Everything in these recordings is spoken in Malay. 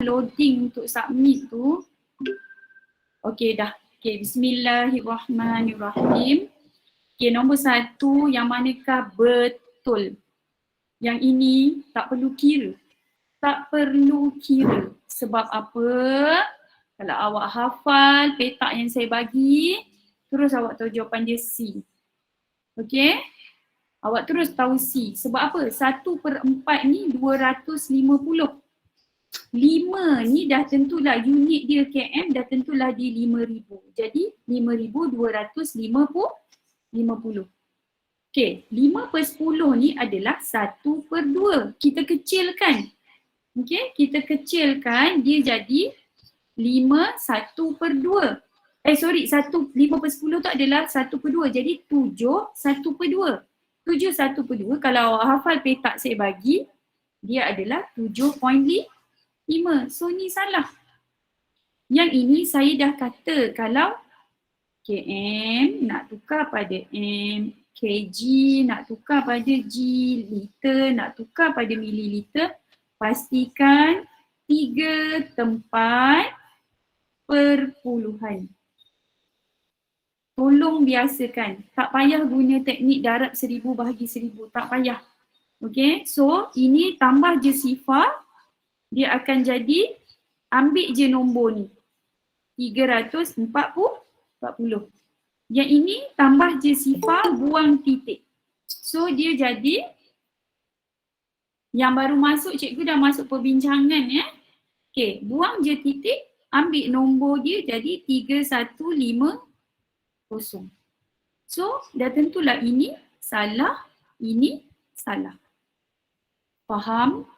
loading untuk submit tu. Okey dah. Okey, bismillahirrahmanirrahim. Okey, nombor 1 yang manakah betul? Yang ini tak perlu kira. Tak perlu kira. Sebab apa? Kalau awak hafal petak yang saya bagi, terus awak tahu jawapan dia C. Okey? Awak terus tahu C. Sebab apa? 1/4 ni 250. 5 ni dah tentulah unit dia km, dah tentulah di 5,000. Jadi 5,250. Okey, 5/10 ni adalah 1/2. Kita kecilkan. Okey, kita kecilkan dia jadi 5 1/2. 5/10 tu adalah 1/2. Jadi 7 1/2. 7 1/2 kalau awak hafal petak saya bagi, dia adalah 7.5. So ni salah. Yang ini saya dah kata kalau km nak tukar pada m, kg nak tukar pada g, liter nak tukar pada mililiter, pastikan 3 tempat perpuluhan. Tolong biasakan. Tak payah guna teknik darab 1000 bahagi 1000. Tak payah. Okay. So ini tambah je sifar. Dia akan jadi, ambil je nombor ni. 340. Yang ini tambah je sifar, buang titik. So dia jadi, yang baru masuk cikgu dah masuk perbincangan ya. Okay, buang je titik, ambil nombor dia jadi 3150. So dah tentulah ini salah, ini salah. Faham?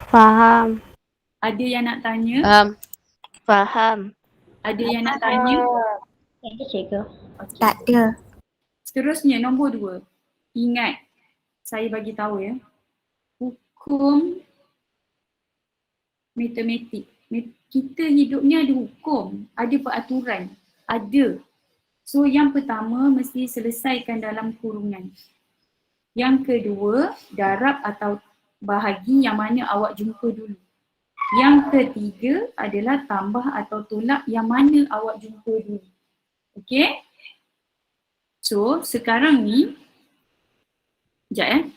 Faham. Ada yang nak tanya? Faham. Ada yang nak tanya? Tak ada cikgu. Okay. Tak ada. Seterusnya nombor 2. Ingat, saya bagi tahu ya. Hukum matematik. Kita hidup ni ada hukum, ada peraturan, ada. So yang pertama mesti selesaikan dalam kurungan. Yang kedua, darab atau bahagi yang mana awak jumpa dulu. Yang ketiga adalah tambah atau tolak yang mana awak jumpa dulu. Okay? So sekarang ni, sekejap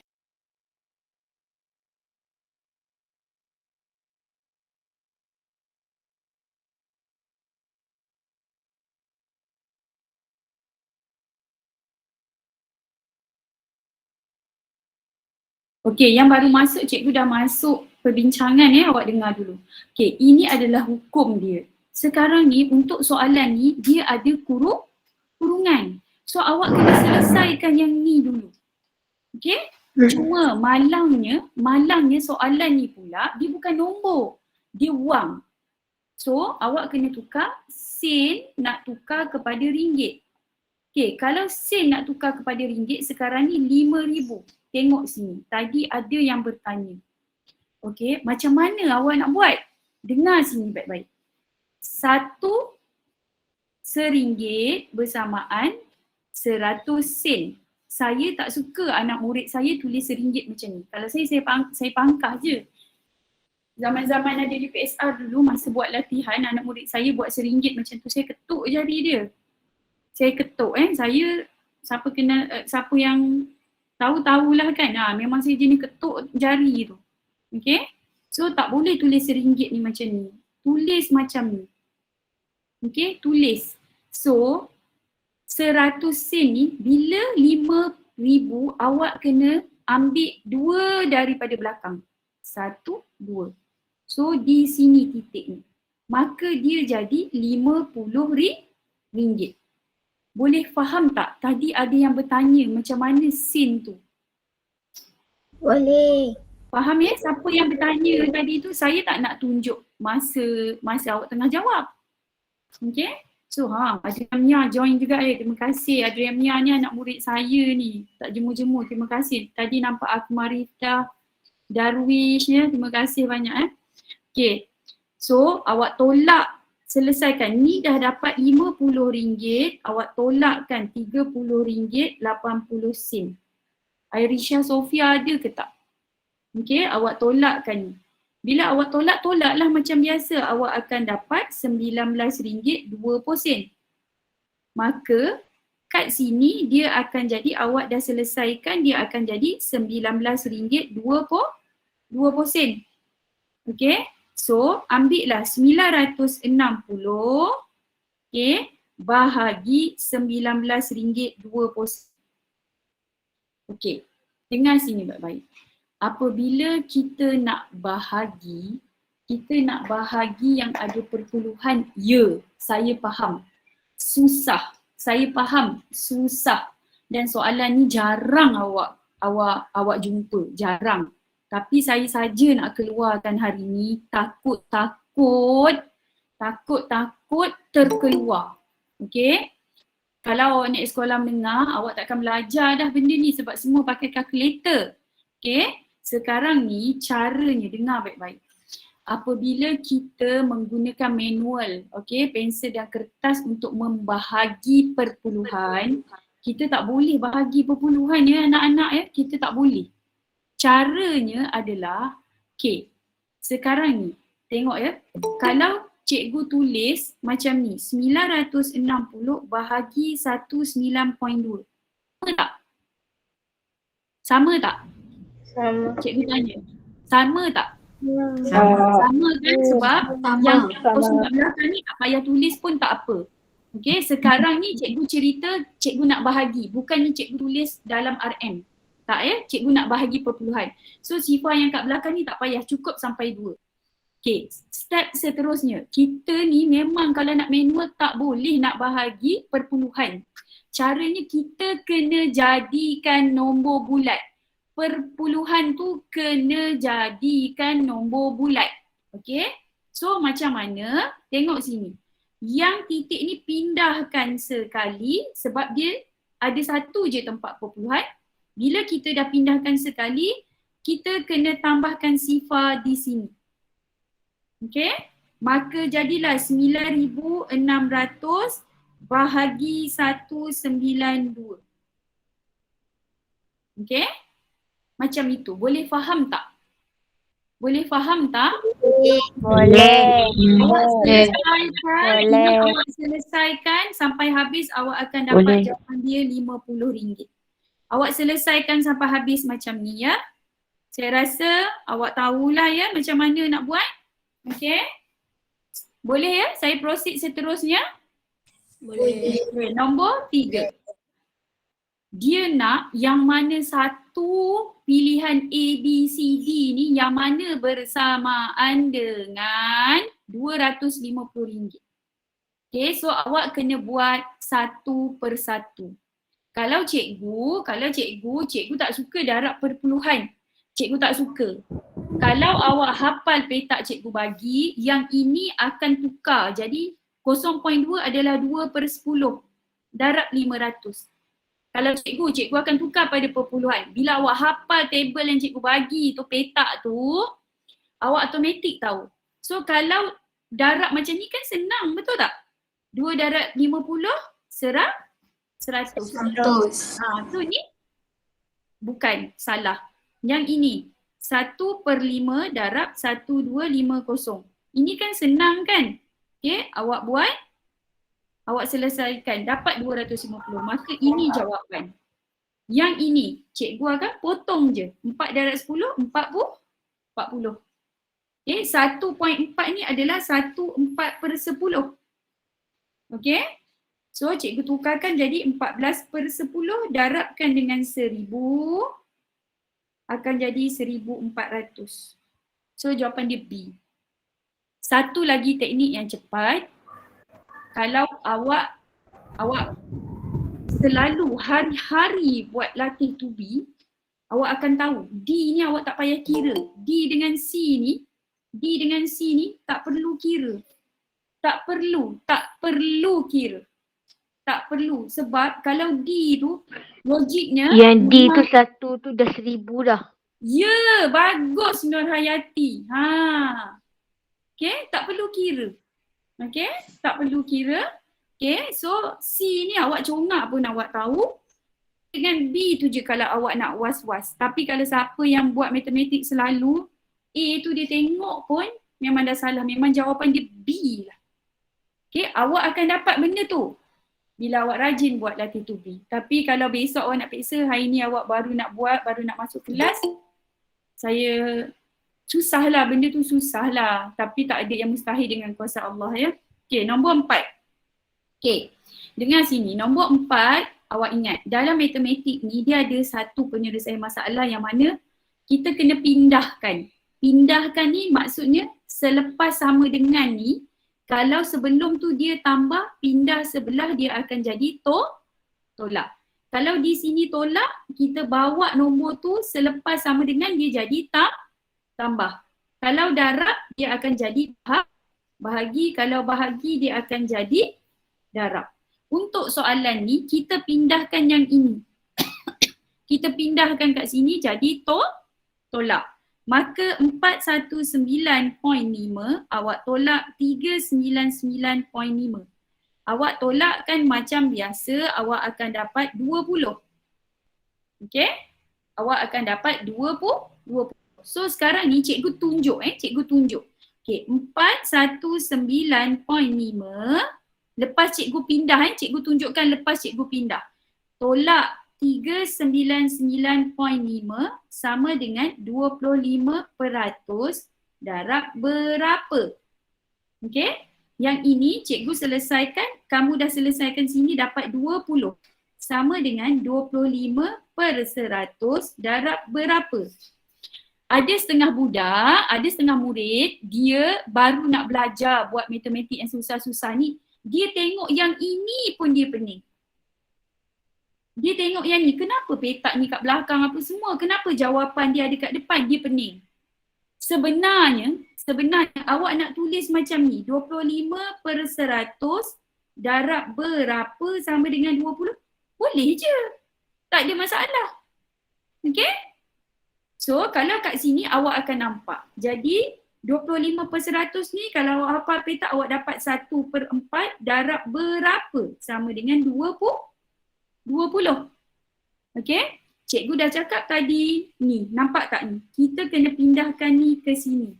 Okey, yang baru masuk, cikgu dah masuk perbincangan ya, awak dengar dulu. Okey, ini adalah hukum dia. Sekarang ni untuk soalan ni dia ada kurungan. So awak kena selesaikan yang ni dulu. Okey? Cuma malangnya soalan ni pula dia bukan nombor, dia wang. So awak kena tukar sen nak tukar kepada ringgit. Okey, kalau sen nak tukar kepada ringgit sekarang ni 5,000. Tengok sini, tadi ada yang bertanya. Okey, macam mana awak nak buat? Dengar sini baik-baik. 1 RM1 bersamaan 100 sen. Saya tak suka anak murid saya tulis RM1 macam ni. Kalau saya pangkah je. Zaman-zaman ada di PSR dulu masa buat latihan, anak murid saya buat RM1 macam tu, saya ketuk jari dia. Saya ketuk saya, siapa yang tahu-tahulah kan, memang saya jenis ketuk jari tu. Okay, so tak boleh tulis RM1 ni macam ni. Tulis macam ni. Okay, tulis. So 100 sen ni bila 5,000 awak kena ambil 2 daripada belakang. 1, 2. So di sini titik ni. Maka dia jadi RM50. Boleh faham tak? Tadi ada yang bertanya macam mana sen tu. Boleh. Faham ya? Siapa yang bertanya tadi tu, saya tak nak tunjuk masa awak tengah jawab. Okay? So Adrian Mia join juga terima kasih. Adrian Mia ni anak murid saya ni. Tak jemu-jemu, terima kasih. Tadi nampak Akmarita, Darwish ya, terima kasih banyak Okay. So awak tolak, selesaikan. Ni dah dapat RM50, awak tolakkan RM30.80. Airisha Sofia ada ke tak? Okay, awak tolakkan ni. Bila awak tolak, tolaklah macam biasa. Awak akan dapat RM19.20. Maka kat sini dia akan jadi, awak dah selesaikan, dia akan jadi RM19.20. Okay. So ambillah 960 okay, bahagi RM19.20. Okay. Dengar sini baik-baik. Apabila kita nak bahagi yang ada perpuluhan, ya, saya faham. Susah. Saya faham, susah. Dan soalan ni jarang awak jumpa, jarang. Tapi saya saja nak keluarkan hari ni, takut terkeluar. Okay? Kalau awak naik sekolah menengah, awak takkan belajar dah benda ni sebab semua pakai kalkulator. Okay? Sekarang ni caranya, dengar baik-baik. Apabila kita menggunakan manual, okay, pensel dan kertas untuk membahagi perpuluhan, kita tak boleh bahagi perpuluhan ya anak-anak ya, kita tak boleh. Caranya adalah, okay, sekarang ni, tengok ya, kalau cikgu tulis macam ni, 960 bahagi 19.2. Sama tak? Sama tak? Sama. Cikgu tanya. Sama tak? Sama. Sama kan, sebab yang kosong kat belakang ni tak payah tulis pun tak apa. Okay, sekarang ni cikgu cerita cikgu nak bahagi, bukannya cikgu tulis dalam RM. Tak ya, cikgu nak bahagi perpuluhan. So sifar yang kat belakang ni tak payah, cukup sampai 2. Okay, step seterusnya, kita ni memang kalau nak manual tak boleh nak bahagi perpuluhan. Caranya kita kena jadikan nombor bulat. Perpuluhan tu kena jadikan nombor bulat. Okay? So macam mana? Tengok sini. Yang titik ni pindahkan sekali sebab dia ada satu je tempat perpuluhan. Bila kita dah pindahkan sekali, kita kena tambahkan sifar di sini. Okay? Maka jadilah 9,600 bahagi 192. Okay? Macam itu. Boleh faham tak? Boleh faham tak? Boleh. Awak selesaikan sampai habis, awak akan dapat jawapan dia RM50. Awak selesaikan sampai habis macam ni ya. Saya rasa awak tahulah ya macam mana nak buat. Okay? Boleh ya? Saya proceed seterusnya. Boleh. Nombor 3. Dia nak yang mana satu pilihan A, B, C, D ni yang mana bersamaan dengan RM250. Okay, so awak kena buat satu persatu. Kalau cikgu tak suka darab perpuluhan. Cikgu tak suka. Kalau awak hafal petak cikgu bagi, yang ini akan tukar. Jadi 0.2 adalah 2/10 darab 500. Kalau cikgu akan tukar pada perpuluhan. Bila awak hafal table yang cikgu bagi tu, petak tu, awak automatik tahu. So kalau darab macam ni kan senang, betul tak? 2 darab 50, 100. So ni bukan, salah. Yang ini 1/5 darab 1250. Ini kan senang kan? Okay, awak buat. Awak selesaikan, dapat 250. Maka ini jawapan. Yang ini, cikgu akan potong je. 4 darab 10, 40. Okay, 1.4 ni adalah 1/4/10. Okay. So, cikgu tukarkan jadi 14/10 darabkan dengan 1000. Akan jadi 1400. So, jawapan dia B. Satu lagi teknik yang cepat. Kalau awak selalu hari-hari buat latih to be, awak akan tahu D ni awak tak payah kira. D dengan C ni tak perlu kira. Tak perlu kira. Tak perlu sebab kalau D tu logiknya Yang D tu satu tu dah 1000 dah. Ya, bagus Nur Hayati. Okay, tak perlu kira. Okay, tak perlu kira. Okay, so C ni awak congak pun awak tahu. Dengan B tu je kalau awak nak was-was. Tapi kalau siapa yang buat matematik selalu, A tu dia tengok pun memang dah salah. Memang jawapan dia B lah. Okay, awak akan dapat benda tu bila awak rajin buat latih tubi. Tapi kalau besok awak nak periksa, hari ni awak baru nak buat, baru nak masuk kelas, saya susah lah, benda tu susah lah. Tapi tak ada yang mustahil dengan kuasa Allah ya. Okay, nombor 4. Okay, dengar sini. Nombor 4, awak ingat, dalam matematik ni dia ada satu penyelesaian masalah yang mana kita kena pindahkan. Pindahkan ni maksudnya selepas sama dengan ni, kalau sebelum tu dia tambah, pindah sebelah dia akan jadi tolak. Kalau di sini tolak, kita bawa nombor tu selepas sama dengan dia jadi tambah. Kalau darab, dia akan jadi bahagi. Kalau bahagi, dia akan jadi darab. Untuk soalan ni, kita pindahkan yang ini. Kita pindahkan kat sini jadi tolak. Maka 419.5 awak tolak 399.5. Awak tolakkan macam biasa, awak akan dapat 20. Okay? Awak akan dapat 20. So sekarang ni cikgu tunjuk cikgu tunjuk. Okay, 419.5 lepas cikgu pindah cikgu tunjukkan lepas cikgu pindah. Tolak 399.5 sama dengan 25% darab berapa? Okay? Yang ini cikgu selesaikan, kamu dah selesaikan sini dapat 20 sama dengan 25% darab berapa? Ada setengah budak, ada setengah murid, dia baru nak belajar buat matematik yang susah-susah ni, dia tengok yang ini pun dia pening. Dia tengok yang ni, kenapa petak ni kat belakang apa semua, kenapa jawapan dia ada kat depan, dia pening. Sebenarnya awak nak tulis macam ni, 25% darab berapa sama dengan 20? Boleh je. Tak ada masalah. Okay? So kalau kat sini awak akan nampak. Jadi 25% ni kalau awak hafal petak awak dapat 1/4 darab berapa sama dengan 20. Okay? Cikgu dah cakap tadi ni, nampak tak ni? Kita kena pindahkan ni ke sini.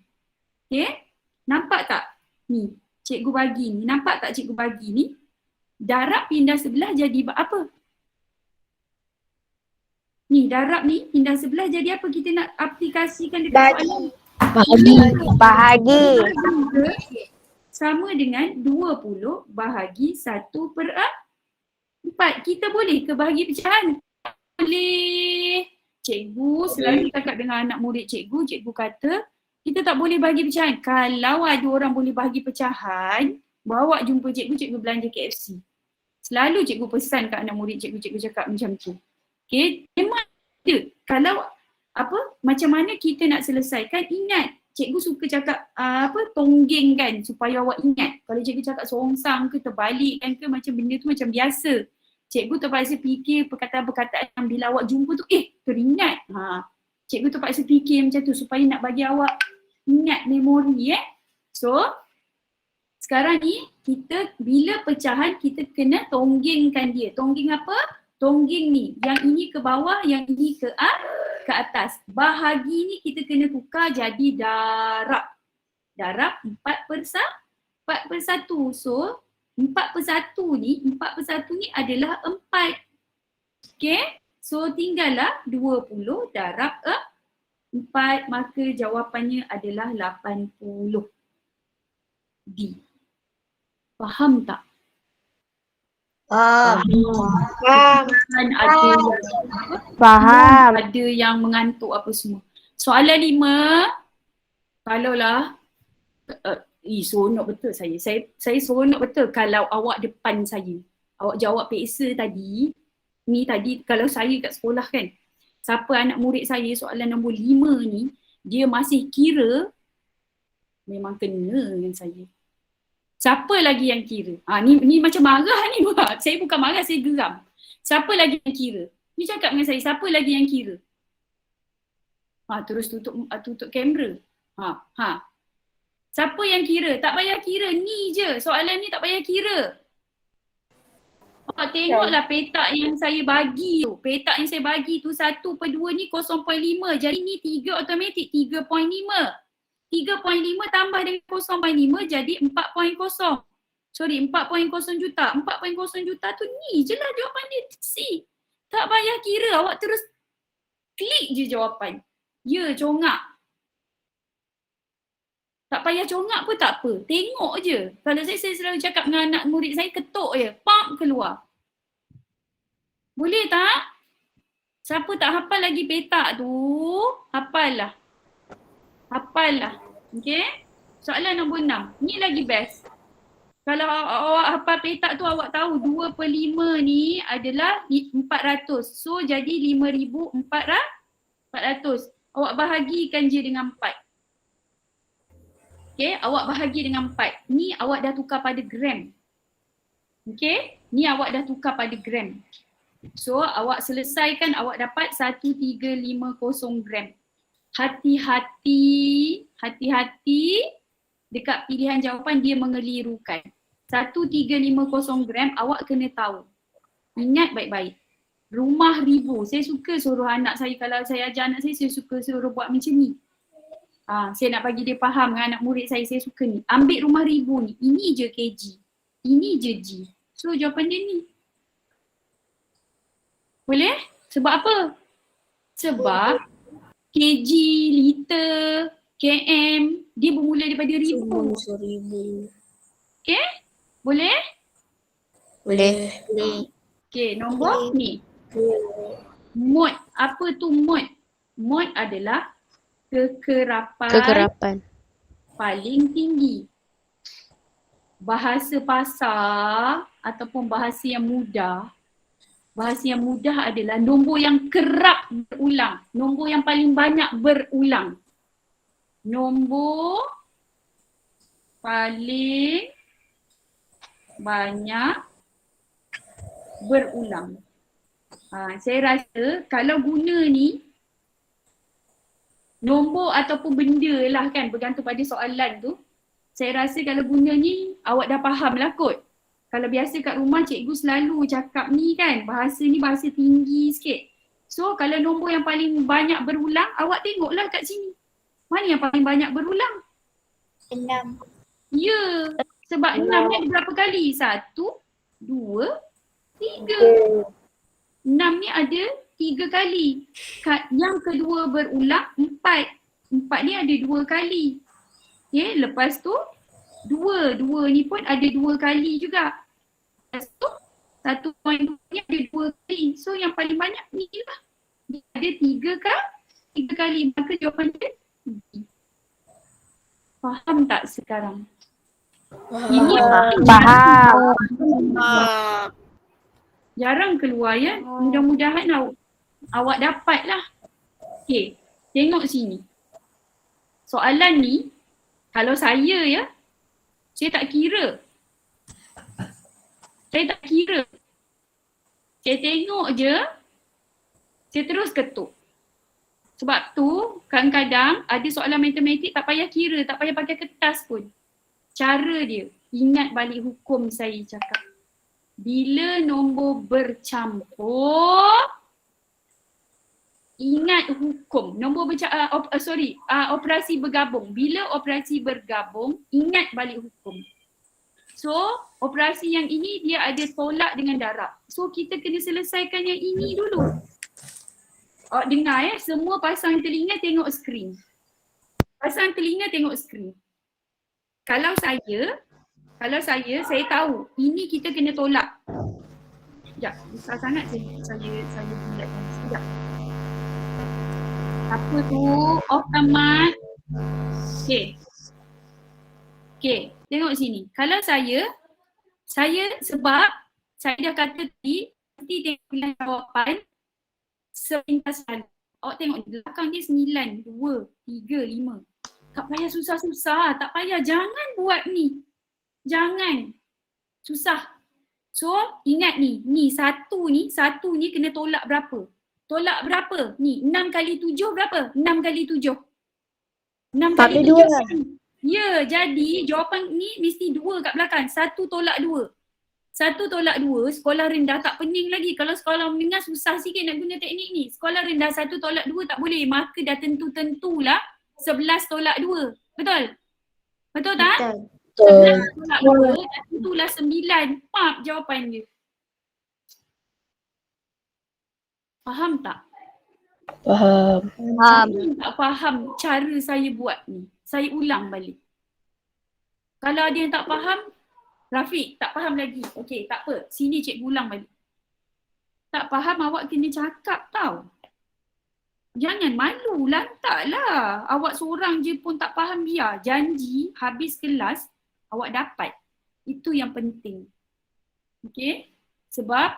Okay? Nampak tak? Ni, cikgu bagi ni. Nampak tak cikgu bagi ni? Darab pindah sebelah jadi apa? Ni, darab ni pindah sebelah jadi apa? Kita nak aplikasikan dekat soalan. Bahagi. Sama dengan 20 bahagi 1/4. Kita boleh ke bahagi pecahan? Boleh. Cikgu selalu cakap dengan anak murid cikgu kata kita tak boleh bahagi pecahan. Kalau ada orang boleh bahagi pecahan, bawa jumpa cikgu belanja KFC. Selalu cikgu pesan kat anak murid cikgu cakap macam tu. Okay, memang ada. Kalau macam mana kita nak selesaikan, ingat. Cikgu suka cakap tonggeng kan supaya awak ingat. Kalau cikgu cakap songsang ke terbalik kan ke macam benda tu macam biasa. Cikgu terpaksa fikir perkataan-perkataan yang bila awak jumpa tu teringat. Cikgu terpaksa fikir macam tu supaya nak bagi awak ingat memori So sekarang ni kita bila pecahan kita kena tonggengkan dia. Tonggeng apa? Tonggeng ni. Yang ini ke bawah, yang ini ke atas. Bahagi ni kita kena tukar jadi darab. Darab 4/1. So 4/1 ni adalah 4. Okay? So tinggallah 20 darab 4. Maka jawapannya adalah 80. D. Faham tak? Faham. Ada yang mengantuk apa semua. Soalan 5. Kalaulah seronok betul saya. Saya seronok betul kalau awak depan saya. Awak jawab peksa tadi. Ni tadi kalau saya kat sekolah kan. Siapa anak murid saya soalan nombor 5 ni, dia masih kira, memang kena dengan saya. Siapa lagi yang kira? Ni macam marah ni. Saya bukan marah, saya geram. Siapa lagi yang kira? Ni cakap dengan saya, siapa lagi yang kira? Terus tutup kamera. Siapa yang kira? Tak payah kira, ni je. Soalan ni tak payah kira. tengoklah petak yang saya bagi tu. Petak yang saya bagi tu 1/2 ni 0.5. Jadi ni 3 automatik 3.5. 3.5 tambah dengan 0.5 jadi 4.0. Sorry 4.0 juta. 4.0 juta tu ni je lah jawapan dia. C. Tak payah kira, awak terus klik je jawapan. Ya, congak. Tak payah congak pun tak apa. Tengok je. Kalau saya selalu cakap dengan anak murid saya, ketuk je. Pam, keluar. Boleh tak? Siapa tak hafal lagi petak tu, hafal lah. Okay? Soalan nombor 6. Ni lagi best. Kalau awak hafal petak tu, awak tahu 2/5 ni adalah 400. So jadi 5,400. Awak bahagikan je dengan 4. Okay, awak bahagi dengan 4. Ni awak dah tukar pada gram. Okay, ni awak dah tukar pada gram. So awak selesaikan, awak dapat 1350 gram. Hati-hati dekat pilihan jawapan dia mengelirukan. 1350 gram awak kena tahu. Ingat baik-baik. Rumah ribu. Saya suka suruh anak saya, kalau saya ajar anak saya suka suruh buat macam ni. Saya nak bagi dia faham dengan anak murid saya suka ni. Ambil rumah ribu ni, ini je kg. Ini je G. So jawapan dia ni. Boleh? Sebab apa? Sebab kg, liter, km, dia bermula daripada ribu. Okay? Boleh? Boleh. Okay, nombor ni. Mode. Apa tu mode? Mode adalah kekerapan paling tinggi. Bahasa pasar ataupun bahasa yang mudah adalah nombor yang kerap berulang. Nombor yang paling banyak berulang. Nombor paling banyak berulang. Saya rasa kalau guna ni, nombor ataupun benda lah kan, bergantung pada soalan tu. Saya rasa kalau guna ni, awak dah faham lah kot. Kalau biasa kat rumah cikgu selalu cakap ni kan, bahasa ni bahasa tinggi sikit. So kalau nombor yang paling banyak berulang, awak tengoklah kat sini. Mana yang paling banyak berulang? 6. Ya, sebab 6 ni ada berapa kali? 1, 2, 3. 6 ni ada 3 kali. Yang kedua berulang 4. 4 ni ada 2 kali. Okay, lepas tu 2 ni pun ada 2 kali juga. Lepas tu 1.2 ni ada 2 kali. So yang paling banyak ni lah. Dia ada 3 kali. Maka jawapan dia B. Faham tak sekarang? Ini Faham. jarang keluar ya. Mudah-mudahan awak dapat lah. Okay, tengok sini. Soalan ni, kalau saya ya, saya tak kira. Saya tengok je, saya terus ketuk. Sebab tu kadang-kadang ada soalan matematik tak payah kira, tak payah pakai kertas pun. Cara dia, ingat balik hukum saya cakap. Bila nombor bercampur, ingat hukum. Operasi bergabung. Bila operasi bergabung, ingat balik hukum. So, operasi yang ini dia ada tolak dengan darab. So, kita kena selesaikan yang ini dulu. Dengar semua pasang telinga tengok skrin. Pasang telinga tengok skrin. Kalau saya tahu ini kita kena tolak. Sekejap, besar sangat saya bulatkan. Sekejap. Apa tu? Off tamat. Okay, tengok sini. Kalau saya sebab saya dah kata tadi, nanti tengok pilihan jawapan sepintas kali. Awak tengok di belakang dia 9, 2, 3, 5. Tak payah susah-susah, tak payah. Jangan buat ni. Jangan. Susah. So, ingat ni satu ni kena tolak berapa? Tolak berapa? Ni 6 kali 7 berapa? 6 kali 7. 6 kali 7. Ya, jadi jawapan ni mesti 2 kat belakang. 1 tolak 2. 1 1 tolak 2, sekolah rendah tak pening lagi. Kalau sekolah menengah susah sikit nak guna teknik ni. Sekolah rendah 1 tolak 2 tak boleh. Maka dah tentu-tentulah 11 tolak 2. Betul? Betul tak? Betul. 11 tolak 2 dah tentulah 9. Pap jawapan dia. Faham tak? Faham. Siapa tak faham cara saya buat ni? Saya ulang balik. Kalau ada yang tak faham, Rafiq tak faham lagi. Okey, tak apa. Sini cikgu ulang balik. Tak faham awak kena cakap tau. Jangan malu, lantaklah. Awak seorang je pun tak faham biar. Janji habis kelas awak dapat. Itu yang penting. Okey? Sebab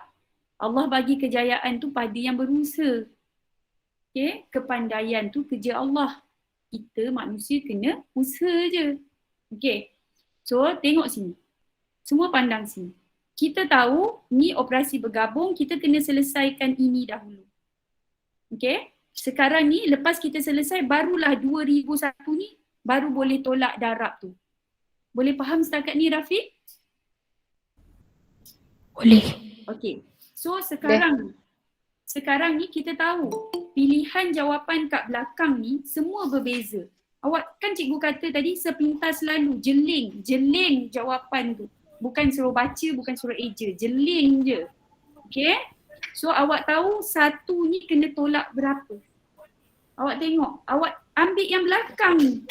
Allah bagi kejayaan tu pada yang berusaha. Okey? Kepandaian tu kerja Allah. Kita manusia kena usaha je. Okey? So, tengok sini. Semua pandang sini. Kita tahu ni operasi bergabung, kita kena selesaikan ini dahulu. Okey? Sekarang ni lepas kita selesai barulah 2001 ni baru boleh tolak darab tu. Boleh faham setakat ni Rafiq? Boleh. Okey. So sekarang ni kita tahu pilihan jawapan kat belakang ni semua berbeza. Awak kan cikgu kata tadi sepintas lalu jeling jawapan tu. Bukan suruh baca, bukan suruh eja, jeling je. Okey? So awak tahu satu ni kena tolak berapa? Awak tengok, awak ambil yang belakang ni.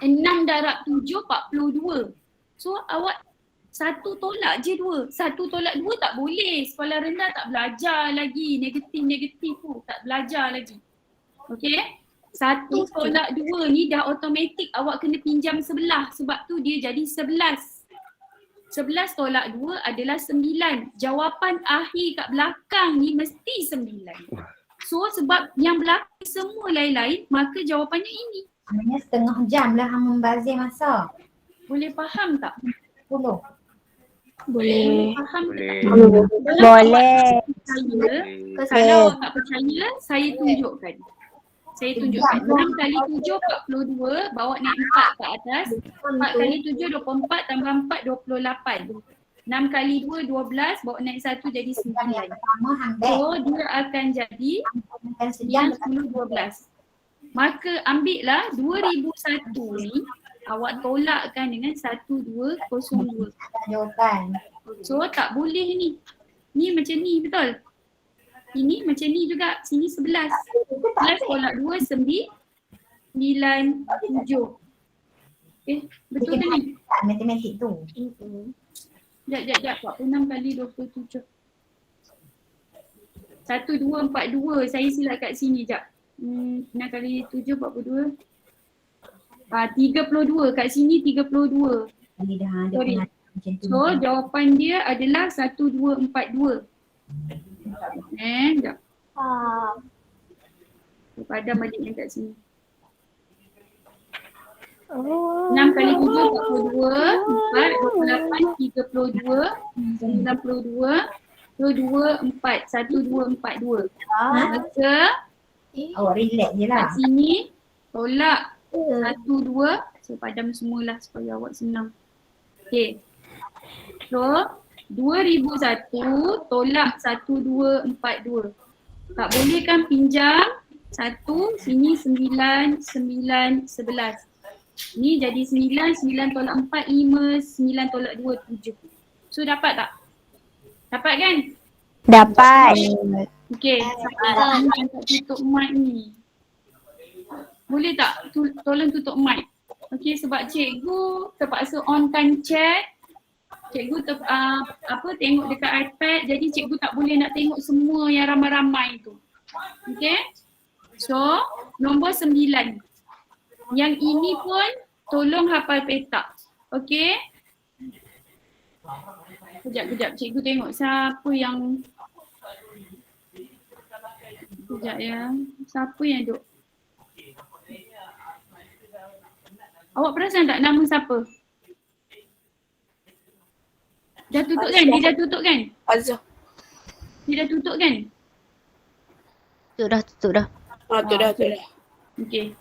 6 darab 7, 42. So awak satu tolak je 2. Satu tolak 2 tak boleh. Sekolah rendah tak belajar lagi. Negatif tu tak belajar lagi. Okey? Satu tolak 2 ni dah automatik awak kena pinjam sebelah. Sebab tu dia jadi 11. 11 tolak 2 adalah 9. Jawapan akhir kat belakang ni mesti 9. So sebab yang belakang semua lain-lain, maka jawapannya ini. Maknanya setengah jam lah hang membazir masa. Boleh faham tak? 10. Boleh. Faham Boleh. tak? Boleh. Kalau awak tak percaya, saya tunjukkan. Saya tunjukkan. 6 kali 7, 42. Bawa naik 4 ke atas. 4 kali 7, 24. Tambah 4, 28. 6 kali 2, 12. Bawa naik 1 jadi 9. Pertama hang back. So dia akan jadi Kan sejam 9, 10, 12. Maka ambillah 2001 ni. Awak tolakkan dengan 1202. ada jawapan. So tak boleh ni. Ni macam ni betul? Ini macam ni juga. Sini 11. 11 tolak 2, 9, 7. Okay, betul ke ni? Tak matematik tu. Sekejap. 46 kali 27. 1242. Saya silap kat sini jap. 6 kali 7, 42. 32. Kat sini 32. Jadi dah ada Sorry. pengajaran macam tu. So jawapan dia adalah 1242. Sekejap. Padam balik yang kat sini. 6 kali 7, 42, 4, 28, 32, 92, 22, 4, 1242. Maka Awak relax je lah. kat sini tolak 1, 2. So padam semualah supaya awak senang. Okay. So 2001 tolak 1242. Tak boleh kan pinjam 1, sini 9, 9, 11. Ni jadi 9, 9 tolak 4, 5, 9 tolak 2, 7. So dapat tak? Dapat kan? Dapat. Okay, saya tak tutup mic ni. Boleh tak tolong tutup mic? Okay, sebab cikgu terpaksa onkan chat. Cikgu tengok dekat iPad, jadi cikgu tak boleh nak tengok semua yang ramai-ramai tu. Okay? So, nombor 9. Yang ini pun tolong hafal petak. Okay? Kejap. Cikgu tengok siapa yang... Kejap ya. Siapa yang duk? Awak perasan tak nama siapa? Dah tutup kan? Dia dah tutup kan? Azhar. Dia dah tutup kan? Tutup dah. Tu dah. Okay.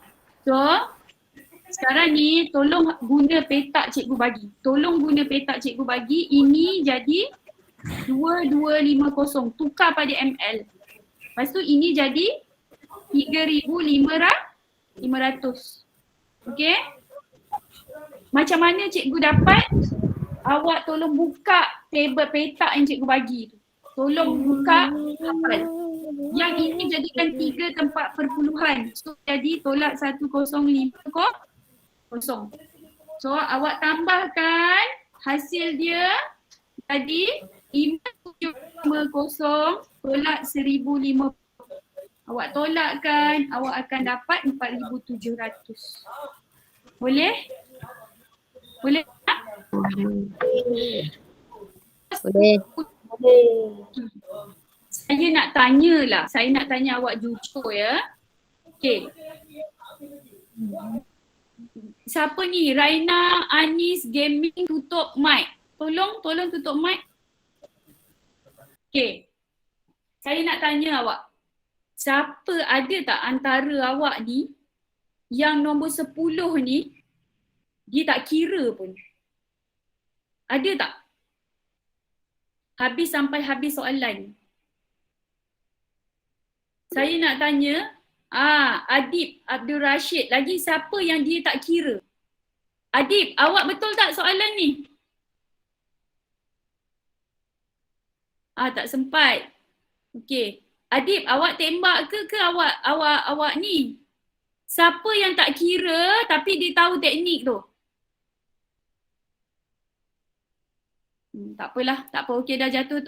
So, Sekarang ni tolong guna petak cikgu bagi. Tolong guna petak cikgu bagi. Ini jadi 2250. Tukar pada ml. Lepas tu ini jadi 3,500. Okey? Macam mana cikgu dapat? Awak tolong buka table petak yang cikgu bagi tu. Tolong buka hafal. Yang ini jadikan 3 tempat perpuluhan. So jadi tolak 1050. So awak tambahkan hasil dia jadi 550 tolak 1050. Awak tolakkan, awak akan dapat 4,700. Boleh? Boleh tak? Boleh. Saya nak tanya awak jujur ya. Okey. Siapa ni? Raina, Anis, Gaming tutup mic. Tolong tutup mic. Okey. Saya nak tanya awak. Siapa ada tak antara awak ni yang nombor 10 ni dia tak kira pun? Ada tak? Sampai habis soalan. Saya nak tanya, Adib, Abdul Rashid, lagi siapa yang dia tak kira? Adib, awak betul tak soalan ni? Tak sempat. Okey. Adib, awak tembak ke awak ni? Siapa yang tak kira tapi dia tahu teknik tu? Tak apalah, tak apa. Okey, dah jatuh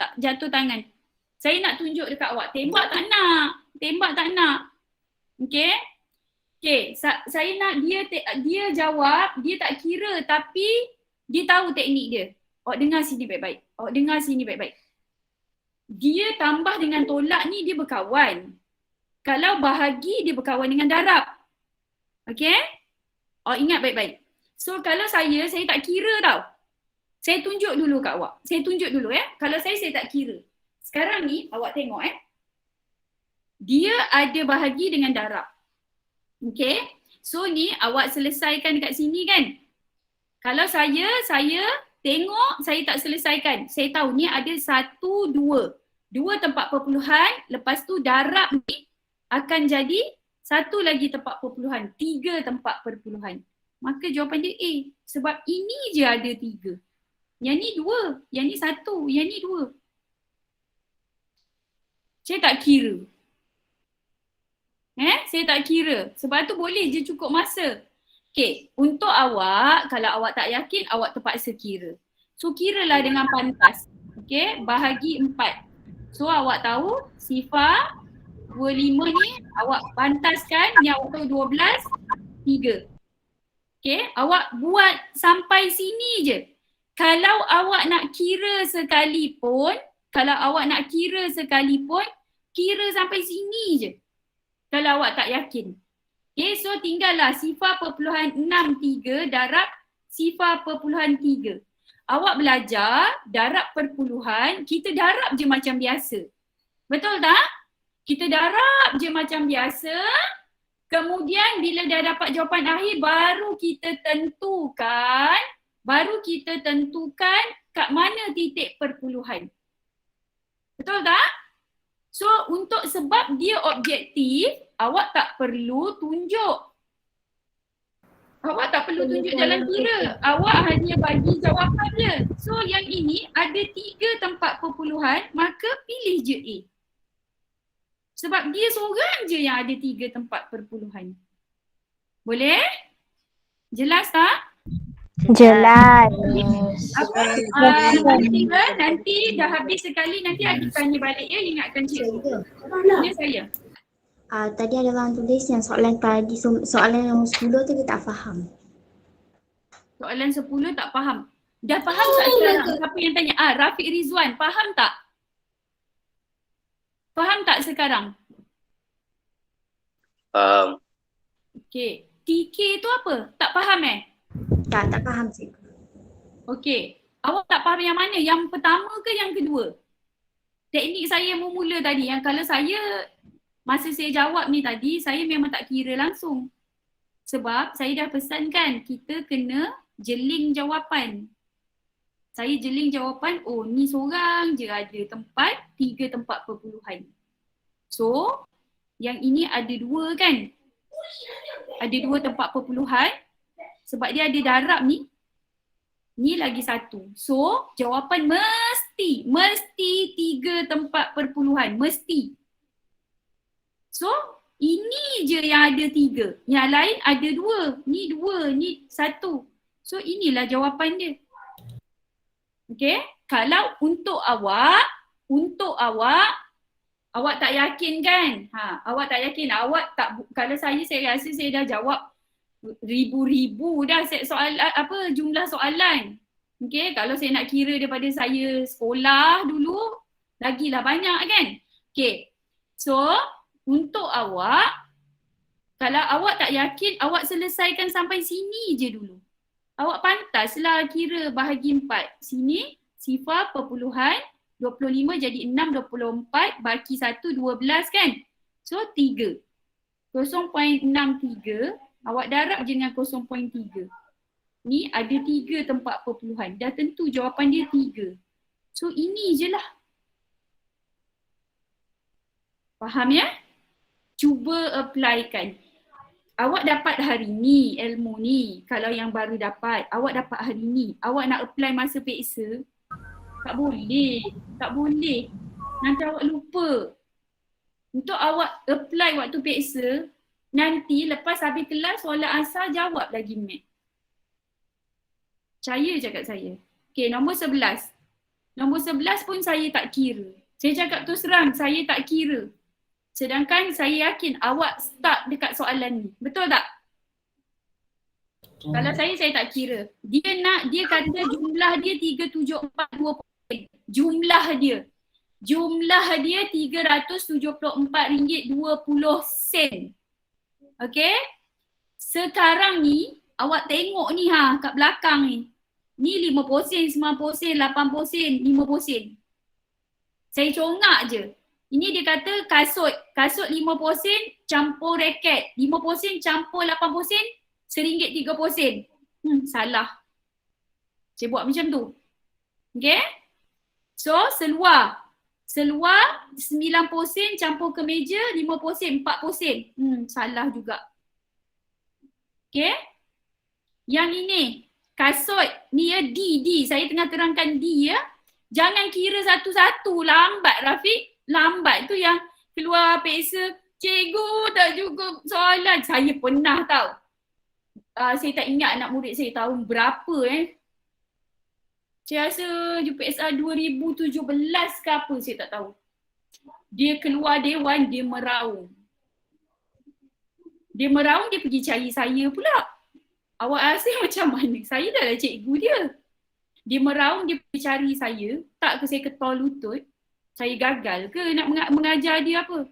tangan. Saya nak tunjuk dekat awak. Tembak tak nak. Okey? Okey, saya nak dia jawab, dia tak kira tapi dia tahu teknik dia. Awak dengar sini baik-baik. Dia tambah dengan tolak ni dia berkawan. Kalau bahagi dia berkawan dengan darab. Okey? Ingat baik-baik. So kalau saya tak kira tau. Saya tunjuk dulu kat awak. Kalau saya tak kira. Sekarang ni awak tengok dia ada bahagi dengan darab. Okey? So ni awak selesaikan dekat sini kan? Kalau saya tengok saya tak selesaikan. Saya tahu ni ada 1, 2. 2 tempat perpuluhan, lepas tu darab ni akan jadi 1 lagi tempat perpuluhan, 3 tempat perpuluhan. Maka jawapan dia A. Sebab ini je ada 3. Yang ni 2, yang ni 1, yang ni 2. Saya tak kira. Saya tak kira. Sebab tu boleh je cukup masa. Okey, untuk awak, kalau awak tak yakin, awak terpaksa kira. So kiralah dengan pantas. Okey, bahagi 4. So awak tahu sifar 25 ni awak pantaskan, ni awak tahu 12, 3. Okey, awak buat sampai sini je. Kalau awak nak kira sekalipun, kira sampai sini je. Kalau awak tak yakin. Okay, so tinggallah sifar perpuluhan 63 darab sifar perpuluhan 3. Awak belajar darab perpuluhan, kita darab je macam biasa. Betul tak? Kita darab je macam biasa. Kemudian bila dah dapat jawapan akhir baru kita tentukan kat mana titik perpuluhan. Betul tak? So untuk sebab dia objektif, awak tak perlu tunjuk. Jalan kira. Awak hanya bagi jawapan je. So yang ini ada 3 tempat perpuluhan, maka pilih je A. Sebab dia seorang je yang ada 3 tempat perpuluhan. Boleh? Jelas tak? Jelas. Nanti dah habis sekali, nanti adik tanya balik ya, ingatkan cikgu. Ya saya. Tadi ada orang tulis yang soalan yang 10 tu dia tak faham. Soalan 10 tak faham. Dah faham tak sekarang? Siapa yang tanya? Rafiq Rizwan, faham tak? Faham tak sekarang? Faham. Okey. TK tu apa? Tak faham Tak faham cikgu. Okey. Awak tak faham yang mana? Yang pertama ke yang kedua? Teknik saya mula tadi yang kalau saya masa saya jawab ni tadi, saya memang tak kira langsung. Sebab saya dah pesankan kita kena jeling jawapan. Saya jeling jawapan, oh ni seorang je ada tempat, 3 tempat perpuluhan. So, yang ini ada 2 kan? Ada 2 tempat perpuluhan. Sebab dia ada darab ni. Ni lagi 1. So, jawapan mesti 3 tempat perpuluhan. Mesti. So, ini je yang ada 3. Yang lain ada 2. Ni 2, ni 1. So, inilah jawapan dia. Okay? Kalau untuk awak tak yakin kan? Awak tak yakin. Awak tak, kalau saya rasa saya dah jawab ribu-ribu dah set soalan, jumlah soalan. Okay, kalau saya nak kira daripada saya sekolah dulu, lagilah banyak kan? Okay, so untuk awak, kalau awak tak yakin, awak selesaikan sampai sini je dulu. Awak pantaslah kira bahagi 4. Sini, sifar perpuluhan, 25 jadi 6, 24, baki 1, 12 kan? So 3. 0.63, awak darab je dengan 0.3. Ni ada 3 tempat perpuluhan. Dah tentu jawapan dia 3. So ini je lah. Faham ya? Cuba applykan. Awak dapat hari ni ilmu ni. Kalau yang baru dapat, awak dapat hari ni. Awak nak apply masa peksa, tak boleh. Tak boleh. Nanti awak lupa. Untuk awak apply waktu peksa, nanti lepas habis kelas soalan asal jawab lagi mat. Percaya cakap saya. Okay, nombor 11. Nombor 11 pun saya tak kira. Saya cakap terus terang, saya tak kira. Sedangkan saya yakin awak stuck dekat soalan ni. Betul tak? Kalau saya tak kira. Dia kata jumlah dia 3742 poin. Jumlah dia RM374.20. Okay? Sekarang ni, awak tengok ni kat belakang ni. Ni 5 sen, 9 sen, 8 sen, 5 sen. Saya congak je. Ini dia kata kasut 5 sen campur raket. 5 sen campur 8 sen, RM1.30. Salah. Saya buat macam tu. Okay? So seluar 9 sen campur kemeja 5 sen, 4 sen. Salah juga. Okay? Yang ini kasut ni ya D. Saya tengah terangkan D ya. Jangan kira satu-satu. Lambat Rafiq. Lambat tu yang keluar peksa. Cikgu tak cukup soalan. Saya pernah tahu. Saya tak ingat anak murid saya tahun berapa Saya rasa UPSR 2017 ke apa saya tak tahu. Dia keluar dewan, dia meraung. Dia pergi cari saya pula. Awak rasa macam mana? Saya dah lah cikgu dia. Dia meraung, dia pergi cari saya. Tak ke saya ketol lutut? Saya gagal ke nak mengajar dia apa?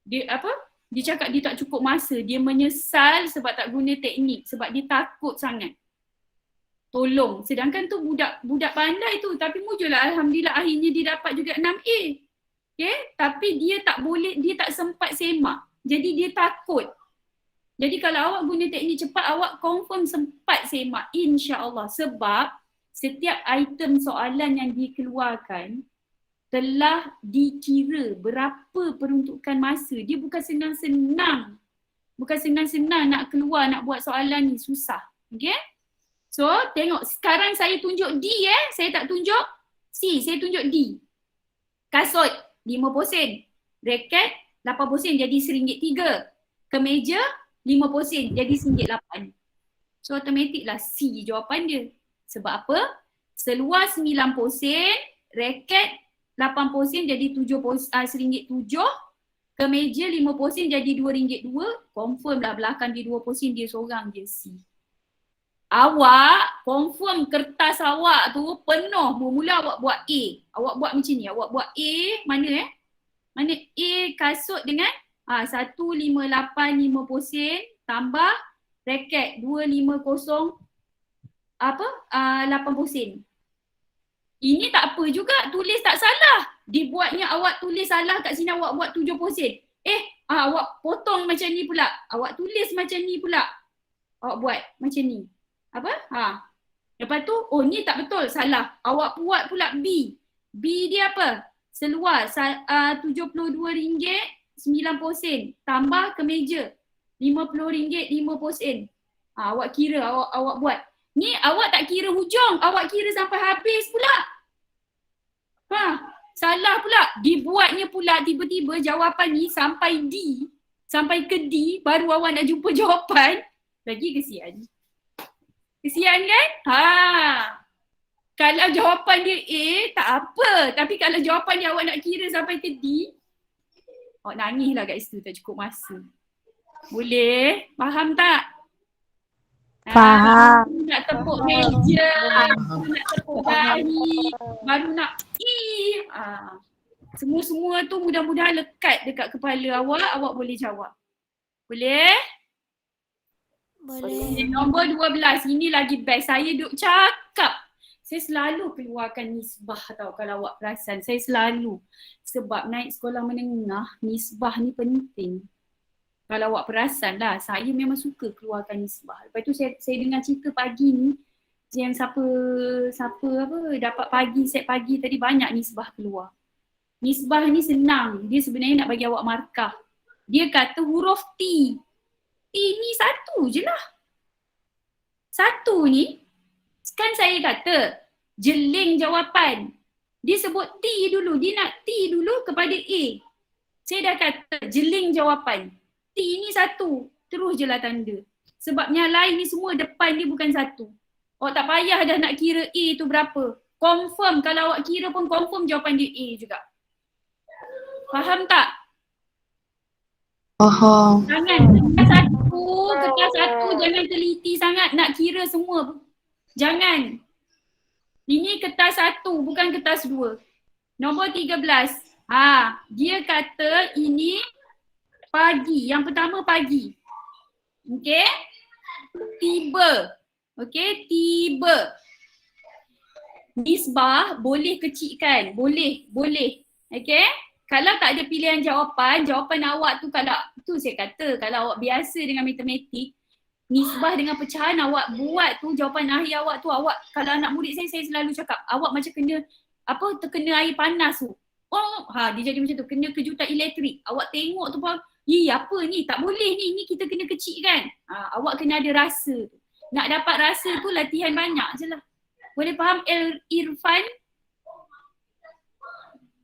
Dia cakap dia tak cukup masa. Dia menyesal sebab tak guna teknik. Sebab dia takut sangat. Tolong. Sedangkan tu budak pandai tu. Tapi mujurlah alhamdulillah akhirnya dia dapat juga 6A. Okay? Tapi dia tak boleh, dia tak sempat semak. Jadi dia takut. Jadi kalau awak guna teknik cepat, awak confirm sempat semak. InsyaAllah. Sebab setiap item soalan yang dikeluarkan telah dikira berapa peruntukan masa. Dia bukan senang-senang. Bukan senang-senang nak keluar, nak buat soalan ni. Susah. Okay? So, tengok. Sekarang saya tunjuk D Saya tak tunjuk C. Saya tunjuk D. Kasut 50 sen. Raket 80 sen jadi RM1.03. Kemeja 50 sen jadi RM1.08. So, automatik lah C jawapan dia. Sebab apa? Seluar 90 sen. Raket 80 sen jadi RM1.07. Kemeja 50 sen jadi RM2.02. Confirm lah belakang dia 20 sen, dia seorang je C. Awak confirm kertas awak tu penuh. Mula awak buat A. Awak buat macam ni. Awak buat A. Mana Mana A kasut dengan 158 50 sen tambah raket 250 80 sen. Ini tak apa juga, tulis tak salah. Dibuatnya awak tulis salah kat sini, awak buat 70 sen. Awak potong macam ni pula. Awak tulis macam ni pula. Awak buat macam ni. Apa? Lepas tu, oh ni tak betul, salah. Awak buat pula B. B dia apa? Seluar RM72.90 tambah kemeja RM50.50. Awak kira, awak buat. Ni awak tak kira hujung, awak kira sampai habis pula. Salah pula. Dibuatnya pula tiba-tiba jawapan ni sampai D, sampai ke D, baru awak nak jumpa jawapan. Lagi kesian. Kesian kan? Kalau jawapan dia A, tak apa. Tapi kalau jawapan dia awak nak kira sampai ke D, awak nangis lah kat situ, tak cukup masa. Boleh? Faham tak? Faham. Nak tepuk meja, nak tepuk dahi, baru nak semua-semua tu mudah-mudahan lekat dekat kepala awak boleh jawab. Boleh? Boleh. Nombor 12, ini lagi best. Saya duk cakap. Saya selalu keluarkan nisbah tau kalau awak perasan. Saya selalu. Sebab naik sekolah menengah, nisbah ni penting. Kalau awak perasan lah, saya memang suka keluarkan nisbah. Lepas tu saya dengar cerita pagi ni, yang siapa dapat set pagi tadi banyak nisbah keluar. Nisbah ni senang. Dia sebenarnya nak bagi awak markah. Dia kata huruf T. T ni satu je lah. Satu ni, kan saya kata jeling jawapan. Dia sebut T dulu. Dia nak T dulu kepada A. Saya dah kata jeling jawapan. T ni satu. Terus je lah tanda. Sebab yang lain ni semua depan dia bukan satu. Awak tak payah dah nak kira A tu berapa. Confirm. Kalau awak kira pun confirm jawapan dia A juga. Faham tak? Faham. Jangan kertas satu jangan teliti sangat nak kira semua. Jangan. Ini kertas satu bukan kertas dua. Nombor 13. Dia kata ini pagi. Yang pertama pagi. Okey? Tiba. Okey? Tiba. Nisbah boleh kecilkan. Boleh. Okey? Kalau tak ada pilihan jawapan awak tu kalau, tu saya kata kalau awak biasa dengan matematik, nisbah dengan pecahan awak buat tu, jawapan akhir awak tu, awak, kalau anak murid saya selalu cakap, awak macam kena, terkena air panas tu. Dia jadi macam tu, kena kejutan elektrik. Awak tengok tu pun, apa ni, tak boleh ni kita kena kecilkan. Awak kena ada rasa tu. Nak dapat rasa tu latihan banyak je lah. Boleh faham Irfan?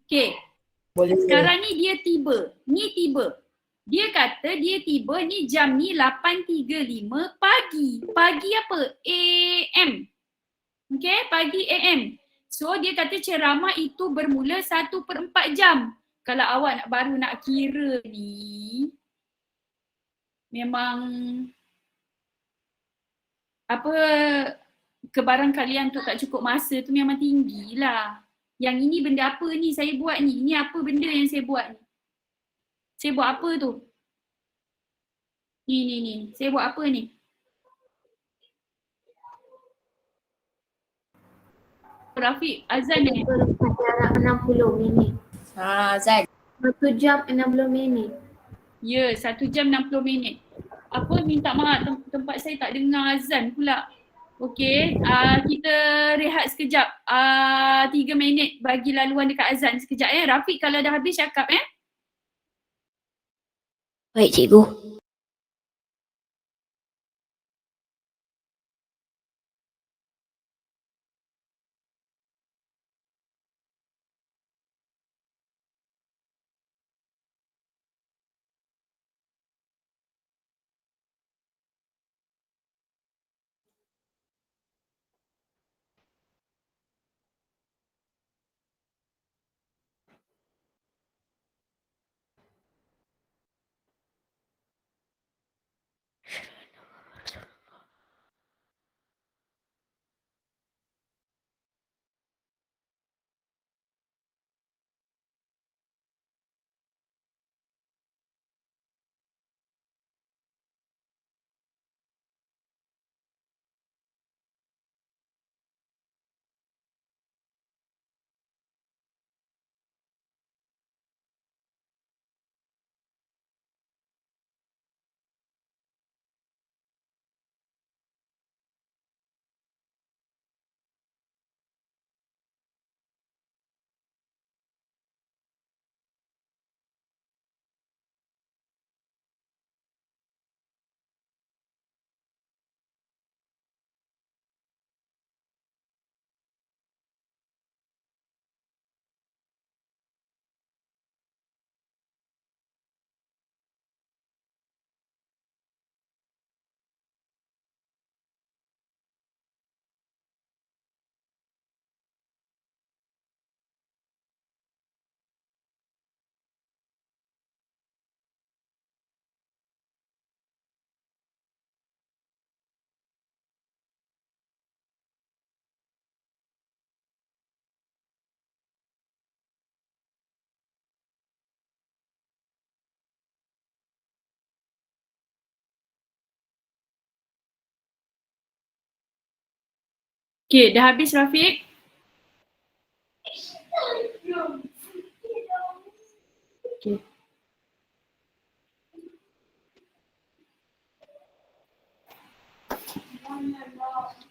Okay. Boleh. Sekarang ni dia tiba. Ni tiba. Dia kata dia tiba ni jam ni 8.35 pagi. Pagi apa? AM. Okay, pagi AM. So dia kata ceramah itu bermula 1/4 jam. Kalau awak baru nak kira ni, memang kebarangkalian tu tak cukup masa tu memang tinggi lah. Yang ini benda apa ni saya buat ni? Ini apa benda yang saya buat ni? Saya buat apa tu? Ni. Saya buat apa ni? Rafiq, azan ni. Jarak 60 minit. Azan. 1 jam 60 minit. Ya, 1 jam 60 minit. Apa minta maaf tempat saya tak dengar azan pula. Okey, kita rehat sekejap. 3 minit bagi laluan dekat azan sekejap Rafiq kalau dah habis cakap Baik, cikgu. Okay, dah habis Rafiq? Okay.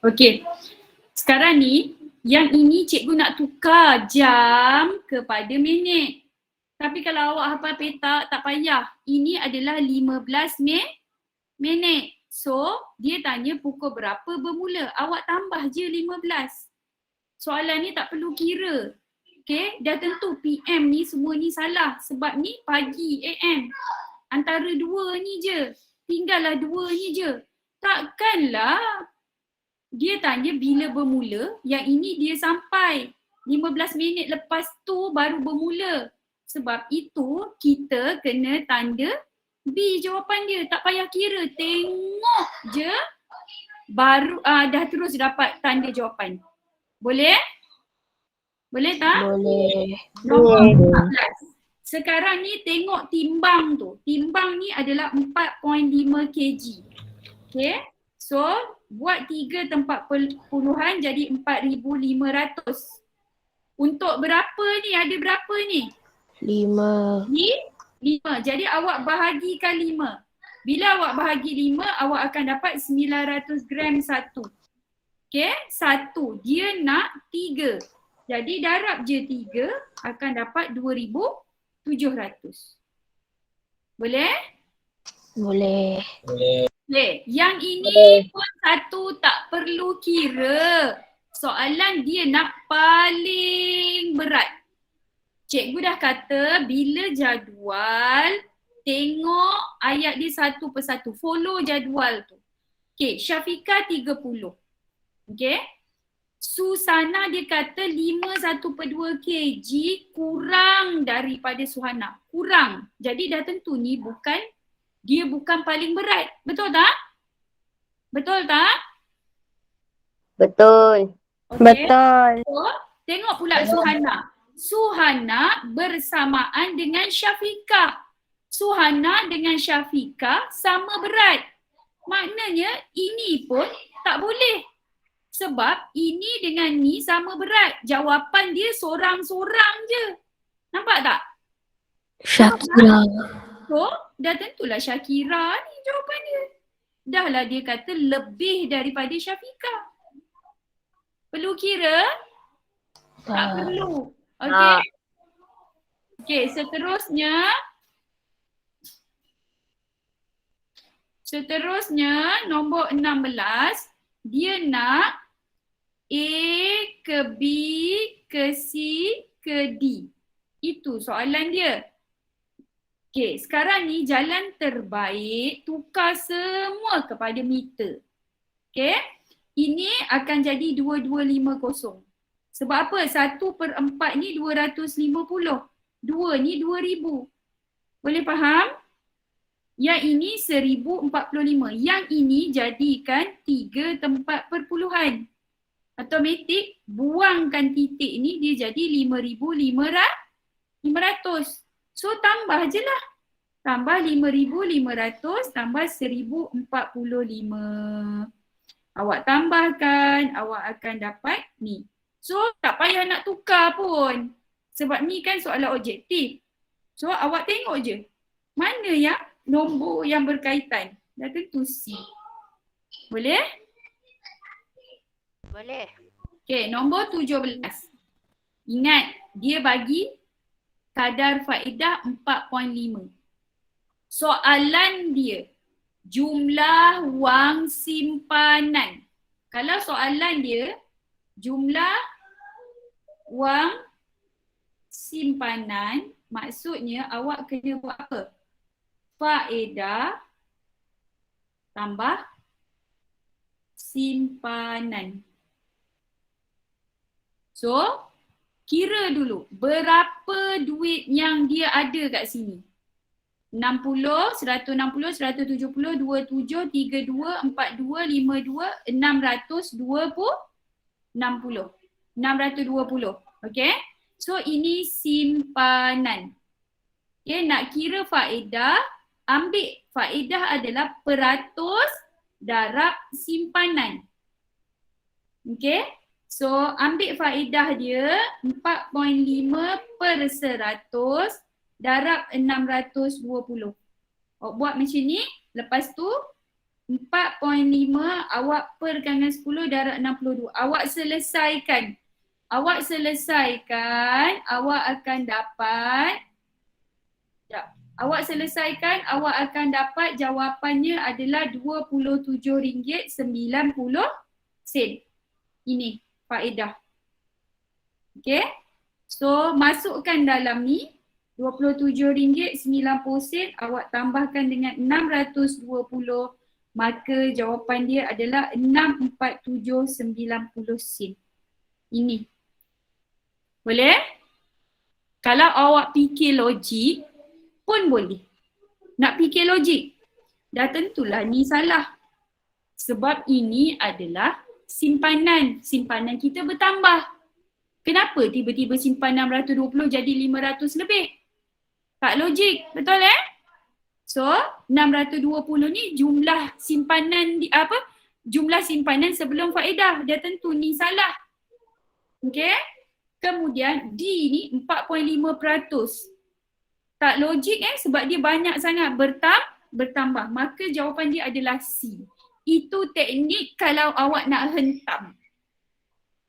Okay, sekarang ni yang ini cikgu nak tukar jam kepada minit. Tapi kalau awak hafal petak tak payah. Ini adalah 15 minit. So, dia tanya pukul berapa bermula. Awak tambah je 15. Soalan ni tak perlu kira. Okay, dah tentu PM ni semua ni salah. Sebab ni pagi AM. Antara dua ni je. Tinggallah dua ni je. Takkanlah dia tanya bila bermula, yang ini dia sampai 15 minit lepas tu baru bermula. Sebab itu kita kena tanda B jawapan dia. Tak payah kira, tengok je baru dah terus dapat tanda jawapan. Boleh? Boleh tak? Boleh. Nombor 14. Sekarang ni tengok timbang tu. Timbang ni adalah 4.5 kg. Okay. So buat 3 tempat puluhan jadi 4,500. Untuk berapa ni? Ada berapa ni? 5. Ni 5. Jadi awak bahagikan 5. Bila awak bahagi 5, awak akan dapat 900 gram satu. Okay, satu. Dia nak 3. Jadi darab je 3 akan dapat 2,700. Boleh? Boleh. Boleh. Yang ini pun satu tak perlu kira. Soalan dia nak paling berat. Cikgu dah kata bila jadual, tengok ayat dia satu persatu. Follow jadual tu. Okay, Syafiqah 30. Okay. Susana dia kata 5/1/2 kg kurang daripada Suhana. Kurang. Jadi dah tentu ni dia bukan paling berat. Betul tak? Betul tak? Betul. Okay. Betul. So, tengok pula Suhana. Suhana bersamaan dengan Syafiqah. Suhana dengan Syafiqah sama berat. Maknanya ini pun tak boleh. Sebab ini dengan ni sama berat. Jawapan dia sorang-sorang je. Nampak tak? Syakira. So, dah tentulah Syakira ni jawapan dia. Dah lah dia kata lebih daripada Syafiqah. Perlu kira? Tak perlu. Okey. Okey, seterusnya nombor 16, dia nak A ke B ke C ke D. Itu soalan dia. Okey, sekarang ni jalan terbaik tukar semua kepada meter. Okey, ini akan jadi 2250. Sebab apa? 1/4 ni 250. 2 ni 2000. Boleh faham? Yang ini 1045. Yang ini jadikan 3 tempat perpuluhan. Automatik buangkan titik ni dia jadi 5,500. So tambah je lah. Tambah 5,500 tambah 1045. Awak tambahkan, awak akan dapat ni. So tak payah nak tukar pun. Sebab ni kan soalan objektif. So awak tengok je. Mana yang nombor yang berkaitan. Dah tentu C. Boleh? Boleh. Okay, nombor 17. Ingat, dia bagi kadar faedah 4.5. Soalan dia, jumlah wang simpanan. Kalau soalan dia, jumlah wang simpanan, maksudnya awak kena buat apa? Faedah tambah simpanan. So, kira dulu berapa duit yang dia ada kat sini. 60, 160, 170, 27, 32, 42, 52, 620. 620. Okay. So, ini simpanan. Okay, nak kira faedah, ambil faedah adalah peratus darab simpanan. Okay. So ambil faedah dia 4.5 per 100 darab 620. Awak buat macam ni, lepas tu 4.5 awak perkan dengan 10 darab 62. Awak selesaikan, awak akan dapat, awak akan dapat jawapannya adalah RM27.90. Ini faedah. Okay. So masukkan dalam ni RM27.90, awak tambahkan dengan 620, maka jawapan dia adalah 647.90 sen. Ini. Boleh? Kalau awak fikir logik pun boleh. Nak fikir logik, dah tentulah ni salah. Sebab ini adalah simpanan. Simpanan kita bertambah. Kenapa tiba-tiba simpan 620 jadi 500 lebih? Tak logik, betul So, 620 ni jumlah simpanan jumlah simpanan sebelum faedah. Dia tentu ni salah. Okey? Kemudian D ni 4.5%. Tak logik sebab dia banyak sangat bertambah. Maka jawapan dia adalah C. Itu teknik kalau awak nak hentam.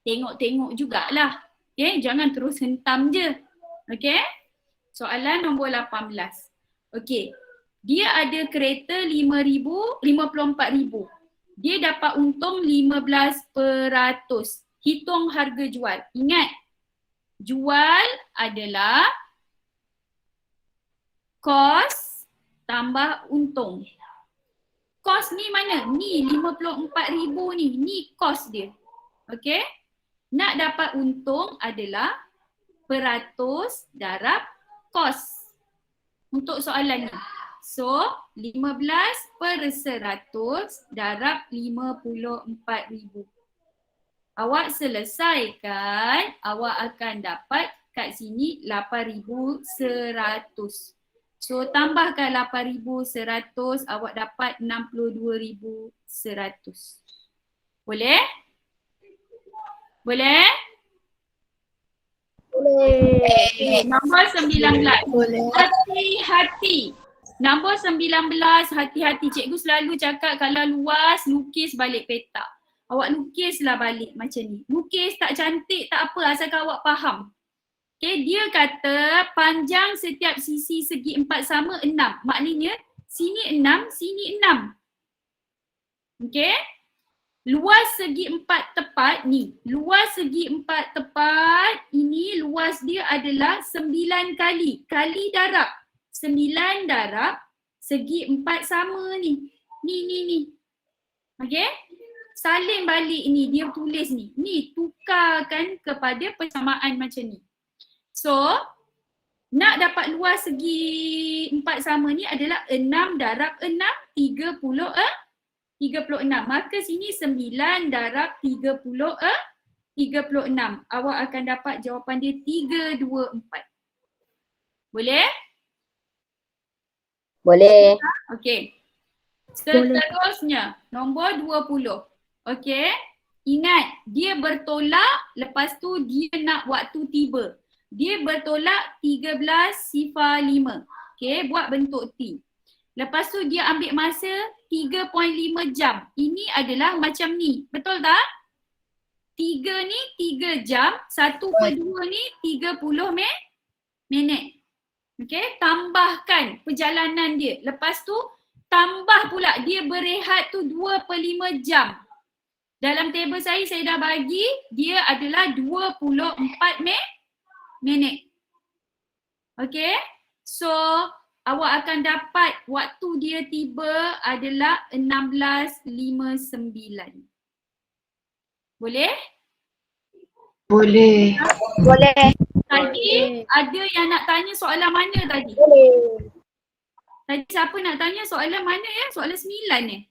Tengok-tengok jugalah. Okay, jangan terus hentam je. Okay. Soalan nombor 18. Okay. Dia ada kereta 54,000. Dia dapat untung 15%. Hitung harga jual. Ingat, jual adalah kos tambah untung. Kos ni mana? Ni 54,000 ni. Ni kos dia. Okay. Nak dapat untung adalah peratus darab kos untuk soalan ni. So, 15 per 100 darab 54,000. Awak selesaikan, awak akan dapat kat sini 8,100. So, tambahkan 8,100, awak dapat 62,100. Boleh? Boleh? Boleh. Nombor 19. Boleh. Hati-hati. Nombor 19, hati-hati. Cikgu selalu cakap kalau luas, lukis balik petak. Awak lukislah balik macam ni. Lukis tak cantik tak apa asalkan awak faham. Okay, dia kata panjang setiap sisi segi empat sama 6. Maknanya sini 6, sini 6. Okay. Luas segi empat tepat ni. Luas segi empat tepat ini luas dia adalah 9 kali. Kali darab. 9 darab segi empat sama ni. Ni. Okay. Salin balik ni. Dia tulis ni. Ni tukarkan kepada persamaan macam ni. So, nak dapat luas segi empat sama ni adalah 6 darab 6, 36. Maka sini 9 darab 36. Awak akan dapat jawapan dia 324. Boleh? Boleh. Okey. Seterusnya, nombor 20. Okey. Ingat, dia bertolak, lepas tu dia nak waktu tiba. Dia bertolak 13.5. Okey, buat bentuk T. Lepas tu dia ambil masa 3.5 jam. Ini adalah macam ni. Betul tak? 3 ni 3 jam. 1/2 ni 30 minit. Okay. Tambahkan perjalanan dia. Lepas tu tambah pula dia berehat tu 2/5 jam. Dalam table saya dah bagi. Dia adalah 24 minit. Okay. So awak akan dapat waktu dia tiba adalah 16.59. Boleh? Boleh. Boleh. Tadi ada yang nak tanya soalan mana tadi? Boleh. Tadi siapa nak tanya soalan mana Soalan 9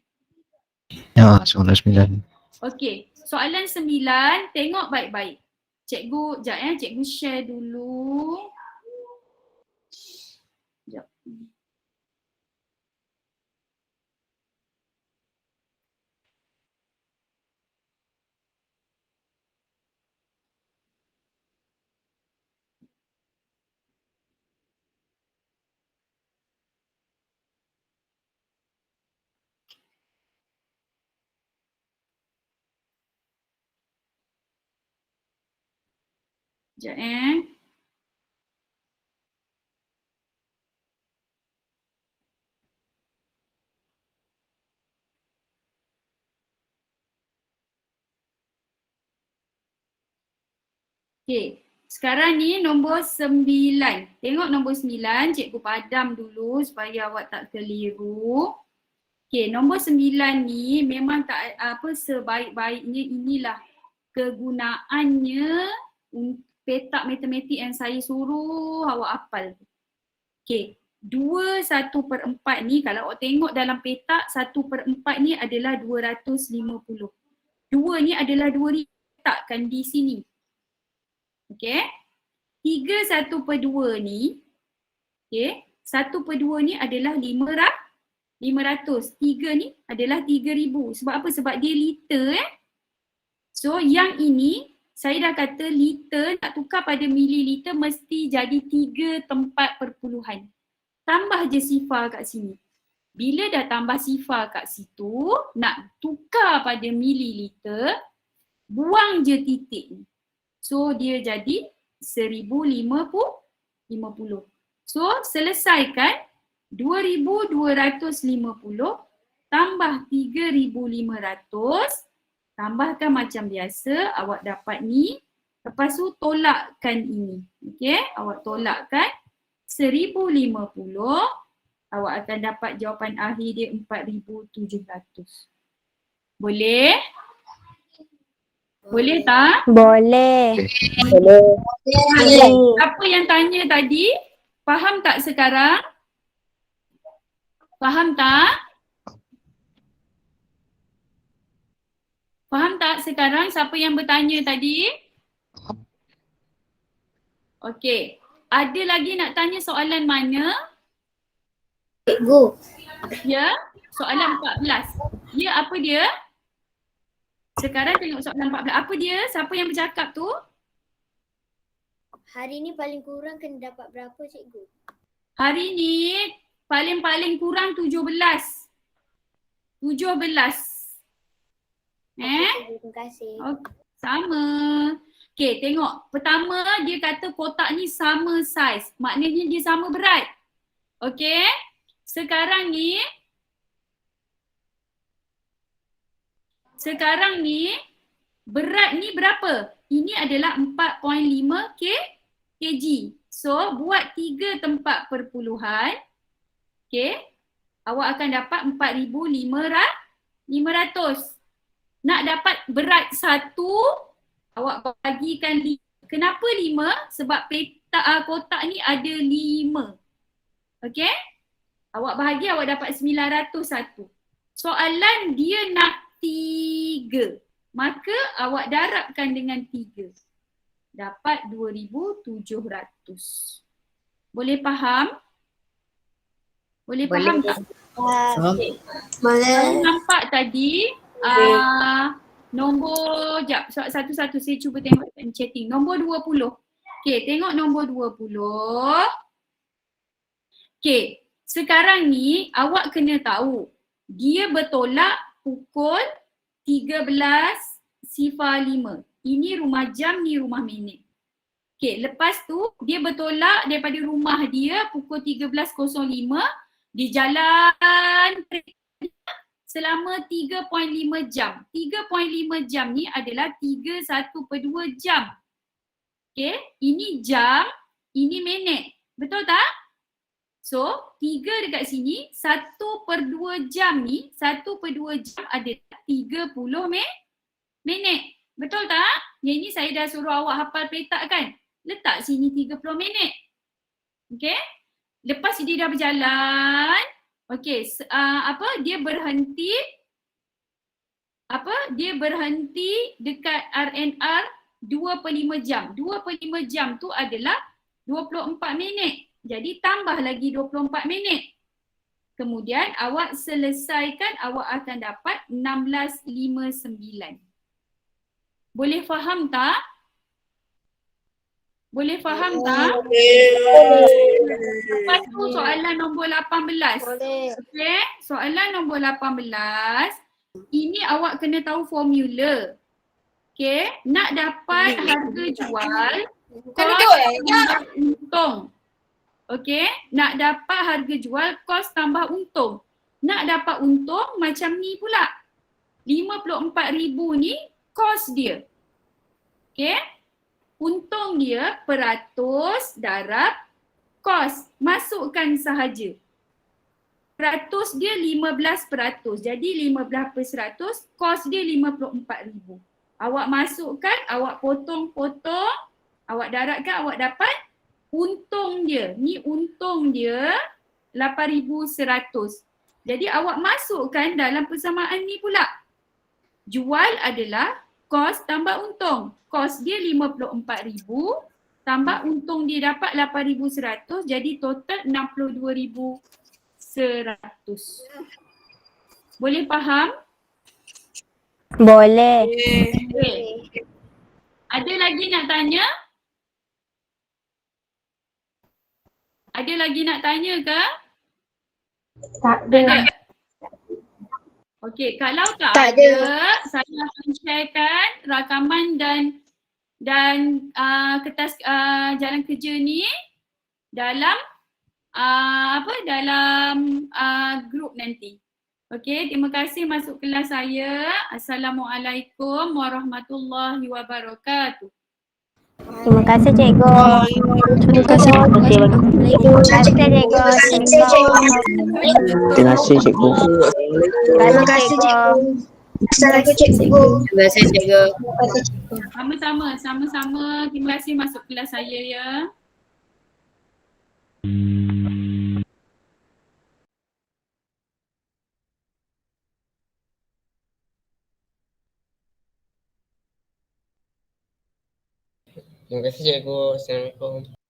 Ya, soalan 9. Okey, soalan 9 tengok baik-baik. Cikgu, sekejap cikgu share dulu. Sekejap. Sekejap Okey, sekarang ni nombor 9. Tengok nombor 9, cikgu padam dulu supaya awak tak keliru. Okey, nombor 9 ni memang tak sebaik-baiknya inilah kegunaannya petak matematik yang saya suruh awak hafal. Okey, 2/1/4 ni kalau awak tengok dalam petak 1/4 ni adalah 250. 2 ni adalah 2 letakkan di sini. Okey. 3/1/2 ni, okey, 1/2 ni adalah 500. 3 ni adalah 3000. Sebab apa? Sebab dia liter So yang ini saya dah kata liter nak tukar pada mililiter mesti jadi 3 tempat perpuluhan. Tambah je sifar kat sini. Bila dah tambah sifar kat situ, nak tukar pada mililiter, buang je titik ni. So dia jadi 1050. So selesaikan 2250 tambah 3500, tambahkan macam biasa, awak dapat ni. Lepas tu tolakkan ini. Okey, awak tolakkan 1050, awak akan dapat jawapan akhir dia 4700. Boleh? Boleh tak? Boleh. Apa yang tanya tadi? Faham tak sekarang? Faham tak? Faham tak sekarang siapa yang bertanya tadi? Okey. Ada lagi nak tanya soalan mana? Cikgu. Ya, soalan 14. Ya, apa dia? Sekarang tengok soalan 14. Apa dia? Siapa yang bercakap tu? Hari ni paling kurang kena dapat berapa cikgu? Hari ni paling-paling kurang 17. 17. Terima kasih. Sama. Okey, tengok. Pertama dia kata kotak ni sama saiz. Maknanya dia sama berat. Okey. Sekarang ni berat ni berapa? Ini adalah 4.5 kg. So buat 3 tempat perpuluhan. Okey. Awak akan dapat 4,500. Nak dapat berat 1, awak bagikan 5. Kenapa 5? Sebab petak kotak ni ada 5. Okey? Awak bahagi, awak dapat 901. Soalan dia nak 3. Maka awak darabkan dengan 3. Dapat 2,700. Boleh faham? Boleh faham tak? Okay. Boleh. Nampak tadi nombor, jap, satu-satu saya cuba tengok chatting. Nombor 20. Okay, tengok nombor 20. Okay, sekarang ni awak kena tahu dia bertolak pukul 13.05. Ini rumah jam, ni rumah minit. Okay, lepas tu dia bertolak daripada rumah dia pukul 13.05. Dia jalan selama 3.5 jam. 3.5 jam ni adalah 3/1/2 jam. Okay, ini jam, ini minit. Betul tak? So, 3 dekat sini, 1/2 jam ni, 1/2 jam adalah 30 minit. Betul tak? Yang ini saya dah suruh awak hafal petak kan? Letak sini 30 minit. Okay? Lepas dia dah berjalan, okey, dia berhenti dekat RNR 2/5 jam. 2/5 jam tu adalah 24 minit. Jadi tambah lagi 24 minit. Kemudian awak selesaikan, awak akan dapat 1659. Boleh faham tak? Boleh faham tak? Lepas tu soalan nombor 18. Okey, soalan nombor 18. Ini awak kena tahu formula. Okey, nak dapat harga jual, tambah untung. Okey, nak dapat harga jual kos tambah untung. Nak dapat untung macam ni pula. 54,000 ni kos dia. Okey. Untung dia peratus darab kos. Masukkan sahaja. Peratus dia 15%. Jadi 15%, kos dia 54,000. Awak masukkan, awak potong-potong, awak daratkan, awak dapat untung dia. Ni untung dia 8,100. Jadi awak masukkan dalam persamaan ni pula. Jual adalah kos tambah untung. Kos dia 54,000 tambah untung dia dapat 8,100, jadi total 62,100. Boleh faham? Boleh. Okay. Ada lagi nak tanya? Ada lagi nak tanya ke? Tak Ada? Okey, kalau tak ada, saya akan sharekan rakaman dan kertas jalan kerja ni dalam dalam grup nanti. Okey, terima kasih masuk kelas saya. Assalamualaikum warahmatullahi wabarakatuh. Terima kasih cikgu. Terima kasih. Terima kasih cikgu. Terima kasih cikgu. Terima kasih cikgu. Terima kasih cikgu. Sama-sama. Terima kasih masuk kelas saya ya. Terima kasih cikgu. Assalamualaikum.